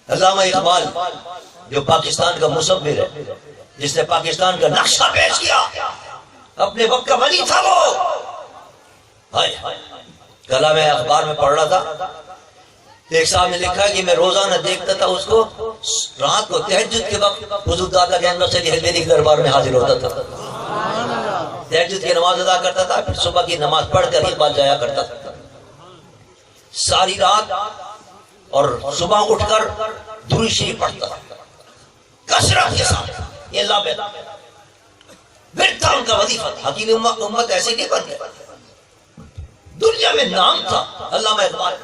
علامہ اقبال جو پاکستان کا مصور ہے، جس نے پاکستان کا نقشہ پیش کیا، اپنے وقت کا ولی تھا وہ. کل میں اخبار میں پڑھ رہا تھا، ایک صاحب نے لکھا کہ میں روزانہ دیکھتا تھا اس کو رات کو تہجد کے وقت حضور دادا کے اندر سے حلویری کے دربار میں حاضر ہوتا تھا، تہجد کی نماز ادا کرتا تھا، پھر صبح کی نماز پڑھ کر اقبال جایا کرتا تھا. ساری رات اور صبح اٹھ کر درود شریف پڑھتا تھا کثرت کے ساتھ. یہ اللہ پہ بیٹھتا ان کا وظیفہ تھا. حکیم امت ایسے نہیں بن گئے، دنیا میں نام تھا علامہ اقبال.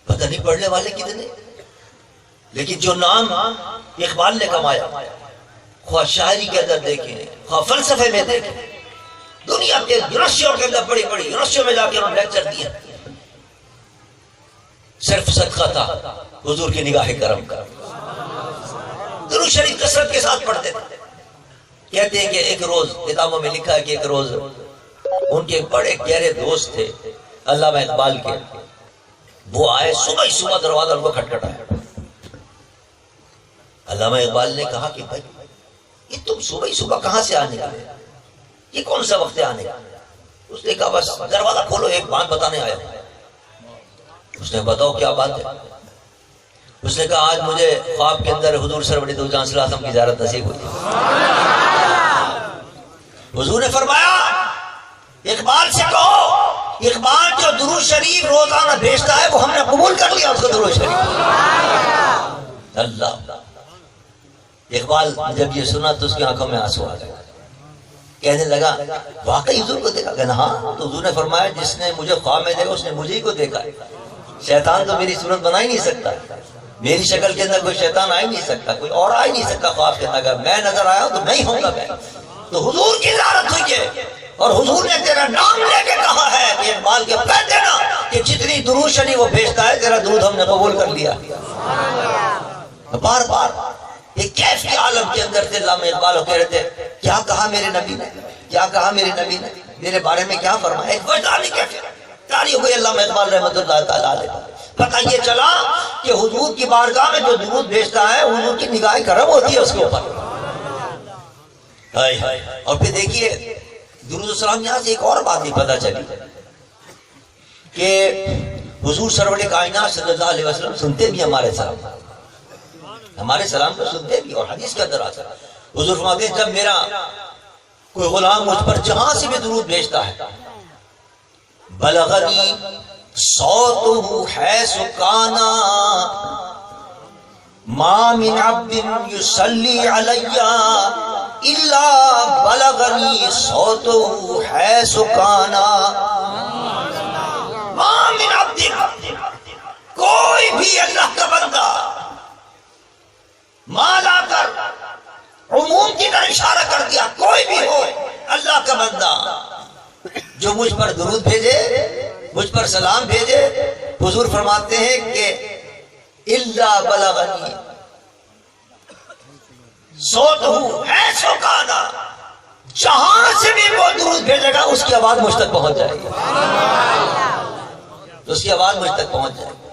پتہ نہیں پڑھنے والے کتنے، لیکن جو نام اقبال نے کمایا، خواہ شاعری کے اندر دیکھیں، خواہ فلسفے میں دیکھیں، دنیا کے یونیورسٹیوں کے اندر بڑی بڑی یونیورسٹیوں میں جا کے انہوں نے لیکچر دیے. صرف صدقہ تھا حضور کی نگاہ کرم کا. درود شریف کثرت کے ساتھ پڑھتے تھے. کہتے ہیں کہ ایک روز کتابوں میں لکھا ہے کہ ایک روز ان کے بڑے گہرے دوست تھے علامہ اقبال کے، وہ آئے صبح ہی صبح دروازہ ان کو کھٹکھٹایا. علامہ اقبال نے کہا کہ بھائی یہ تم صبح ہی صبح کہاں سے آنے لگے، یہ کون سا وقت ہے آنے کا؟ اس نے کہا بس دروازہ کھولو، ایک بات بتانے آیا. اس نے بتاؤ کیا بات ہے؟ اس نے کہا آج مجھے خواب کے اندر حضور سرور دو جہاں صلی اللہ علیہ وسلم کی زیارت نصیب ہوئی. حضور نے فرمایا اقبال سے کہو، اقبال جو درود شریف روزانہ بھیجتا ہے وہ ہم نے قبول کر لیا اس کو درود شریف. اللہ اقبال جب یہ سنا تو اس کی آنکھوں میں آنسو آ گئے. کہنے لگا واقعی حضور کو دیکھا؟ کہنا ہاں. تو حضور نے فرمایا جس نے مجھے خواب میں دیکھا اس نے مجھے ہی کو دیکھا. شیطان تو میری صورت بنا ہی نہیں سکتا، میری شکل کے اندر کوئی شیطان آ ہی نہیں سکتا، کوئی اور آ ہی نہیں سکتا خواب کے اندر. میں نظر آیا تو میں ہی ہوں گا. میں تو حضور کی زیارت ہوئی ہے اور حضور نے تیرا نام لے کے کہا ہے کہ اقبال کے پہ دینا کہ جتنی درود شریف وہ بھیجتا ہے تیرا درود ہم نے قبول کر لیا. بار بار ایک کیف کے عالم کے اندر تھے علامہ اقبال کہہ رہے تھے کیا کہا میرے نبی نے، کیا کہا میرے نبی نے، میرے بارے میں کیا فرمایا. ایک وجدانی کیفیت تاری ہو گئی علامہ اقبال رحمۃ اللہ تعالیٰ علیہ. پتہ یہ چلا کہ حضور کی بارگاہ میں جو درود بھیجتا ہے حضور کی نگاہ کرم ہوتی ہے اس کے اوپر. اور پھر دیکھیے درود السلام یہاں سے ایک اور بات بھی پتہ چلی کہ حضور سرور کائنات صلی اللہ علیہ وسلم سنتے بھی ہمارے سلام، ہمارے سلام کو سنتے بھی. اور حدیث کے اندر آتا حضور فرماتے ہیں جب میرا کوئی غلام مجھ پر جہاں سے بھی درود بھیجتا ہے بلغنی صوتہ حیث کانا ما من عبد یصلی علی الا بلغنی صوتہ حیث کانا. ما من عبد، کوئی بھی اللہ کا بندہ مال آ کر عموم کی طرح اشارہ کر دیا، کوئی بھی ہو اللہ کا بندہ جو مجھ پر درود بھیجے، مجھ پر سلام بھیجے، حضور فرماتے ہیں کہ الا بلغنی صوتہ حیث کانا، جہاں سے بھی وہ درود بھیجے گا اس کی آواز مجھ تک پہنچ جائے گی، اس کی آواز مجھ تک پہنچ جائے گی.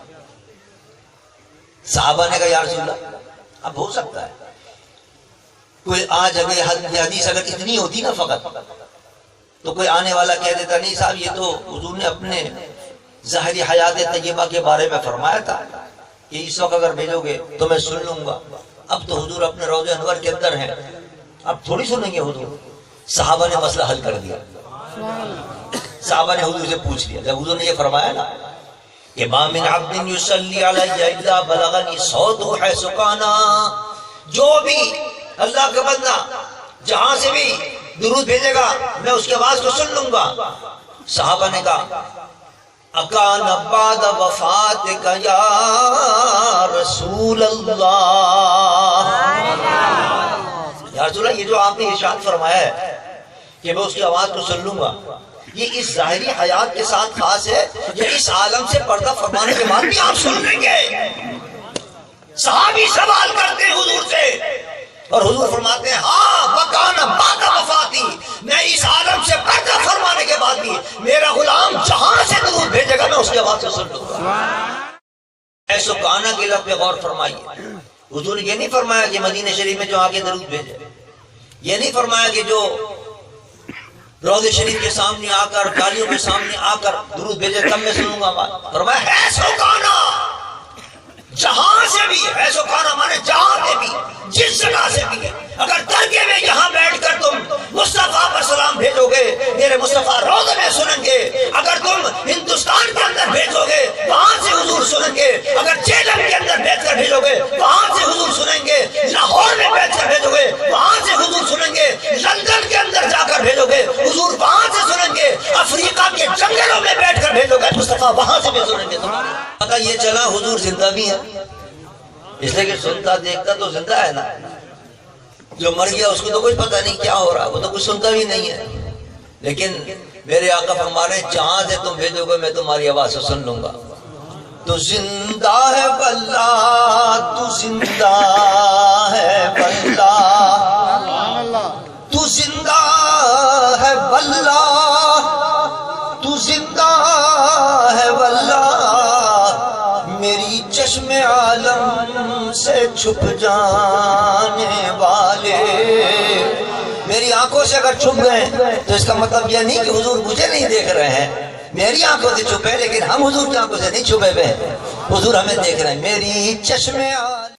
صحابہ نے کہا یا رسول اللہ اب ہو سکتا ہے کوئی آج اگر حدیث اگر اتنی ہوتی نا فقط تو کوئی آنے والا کہہ دیتا نہیں صاحب یہ تو حضور نے اپنے ظاہری حیات طیبہ کے بارے میں فرمایا تھا کہ اس وقت اگر بھیجو گے تو میں سن لوں گا. اب تو حضور اپنے روضہ انور کے اندر ہیں، اب تھوڑی سنیں گے حضور. صحابہ نے مسئلہ حل کر دیا. صحابہ نے حضور سے پوچھ لیا جب حضور نے یہ فرمایا نا کہ ما من عبد یصلی علی الا بلغنی صوتہ حیث کانا، جو بھی اللہ کا بندہ جہاں سے بھی درود بھیجے گا میں اس کی آواز کو سن لوں گا. صحابہ نے کہا اکان بعد وفاتک یا رسول اللہ، یا رسول اللہ یہ جو آپ نے ارشاد فرمایا ہے کہ میں اس کی آواز کو سن لوں گا یہ اس ظاہری حیات کے ساتھ خاص ہے یا اس عالم سے پردہ فرمانے کے بعد بھی آپ سن لیں گے؟ صحابی سوال کرتے حضور سے اور حضور فرماتے ہیں ہاں وکان بعد وفاتی، میں اس عالم سے پردہ فرمانے کے بعد بھی میرا غلام جہاں سے درود بھیجے گا میں اس کے آواز سے سن لوں گا۔ ایسو کانا کے لفظ پہ غور فرمائیے، حضور نے یہ نہیں فرمایا کہ مدینہ شریف میں جو آگے درود بھیجے، یہ نہیں فرمایا کہ جو روضہ شریف کے سامنے آ کر گالیوں کے سامنے آ کر درود بھیجے تب میں سنوں گا بات۔ فرمایا ہے سو کانا، جہاں سے بھی ہے سو کانا مانے جہاں سے بھی جس جگہ سے بھی، اگر درگاہ میں یہاں بیٹھ کر تم مصطفیٰ پر سلام بھیجو گے میرے مصطفیٰ روضے میں سنیں گے، اگر تم ہندوستان کے اندر بھیجو گے وہاں سے حضور سنیں گے، اگر چیلم کے اندر بیٹھ کر بھیجو گے وہاں سے حضور سنیں گے، لاہور میں بیٹھ کر بھیجو گے وہاں سے حضور سنیں گے، لندن کے اندر جا کر بھیجو گے حضور وہاں سے سنیں گے، افریقہ کے جنگلوں میں بیٹھ کر بھیجو گے مصطفیٰ وہاں سے بھی سنیں گے۔ پتہ یہ چلا حضور زندہ بھی ہے، اس لیے کہ سنتا دیکھتا تو زندہ ہے نا، جو مر گیا اس کو تو کچھ پتہ نہیں کیا ہو رہا، وہ تو کچھ سنتا بھی نہیں ہے، لیکن میرے آقا فرما رہے ہیں جہاں سے تم بھیجو گے میں تمہاری آواز سے سن لوں گا۔ تو زندہ ہے واللہ، تو زندہ ہے واللہ، تو زندہ ہے واللہ، تو زندہ ہے واللہ، میری چشم عالم سے چھپ جانے والے، میری آنکھوں سے اگر چھپ گئے تو اس کا مطلب یہ نہیں کہ حضور مجھے نہیں دیکھ رہے ہیں، میری آنکھوں سے چھپے لیکن ہم حضور کی آنکھوں سے نہیں چھپے ہوئے، حضور ہمیں دیکھ رہے ہیں۔ میری چشم عالم